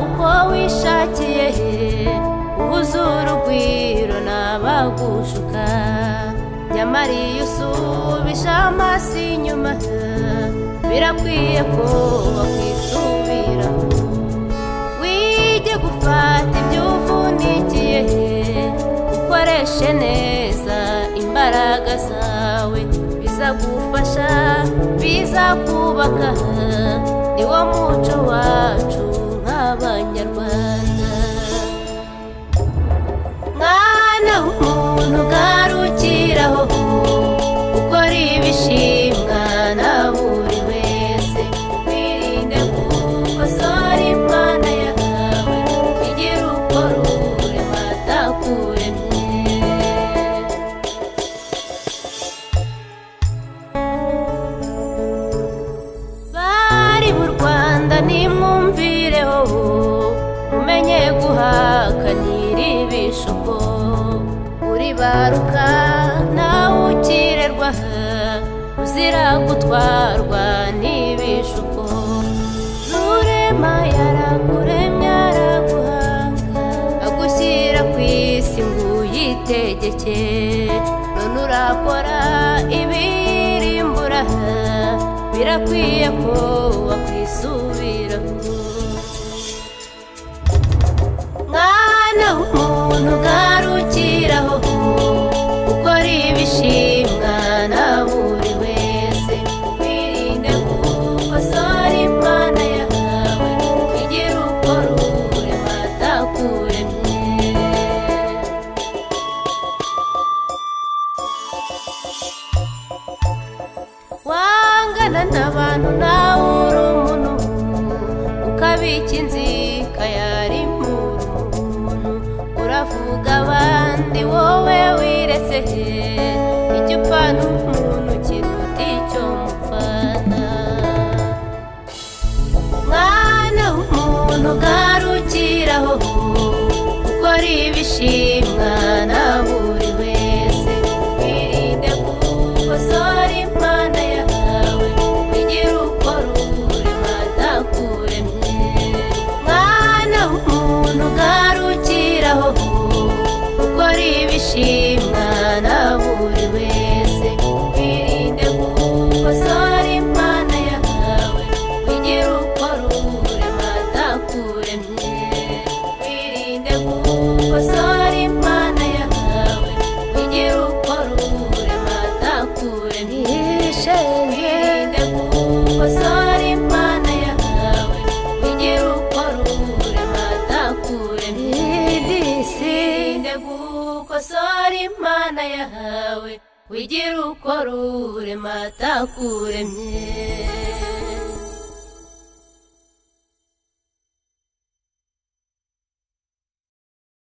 uko wishakiye ubuzura urugwiro n'abagushuka nyamara iyo usubije amaso inyuma birakwiye ko wakwisubiraho wige gufata ibyo uvunikiye ukoreshe neza imbaraga zawe bizagufasha bizakubaka niwo muco wacu nk'abanyarwanda mwana w'umuntu garukiraho ukora ibishimwa na buri wese wirinde gukosora imana yawe igira ukora urema atakuremye bari mu Rwanda nimwumvireho umenye guhakanira ibishuko uribaruka nawe ukirerwa uzira gutwarwa n'ibishuko n'urema yarakuremye araguhanga agushyira ku isi ngo uyitegeke none urakora ibirimbura birakwiye ko wakwisubiraho mwana w'umuntu garukiraho ukora ibishimwa na buri wese wirinde gukosora imana yawe igira ukora urema atakuremye wangana n'abantu nawe uri umuntu ukabika inzika yari uravuga abandi wowe wiretse icyo upfana umuntu kiruta icyo mupfana mwana w'umuntu garukiraho ukora ibishimwa na buri wese wirinde gukosora imana yawe igira ukora urema atakuremye mwana w'umuntu garukiraho ukora ibishimwa na buri wese wirinde gukosora imana yawe igira ukora urema atakuremye wirinde gukosora imana yawe igira ukora urema atakuremye wirinde gukosora imana yawe igira ukora urema atakuremye gukosora imana yawe wigira ukora urema atakuremye.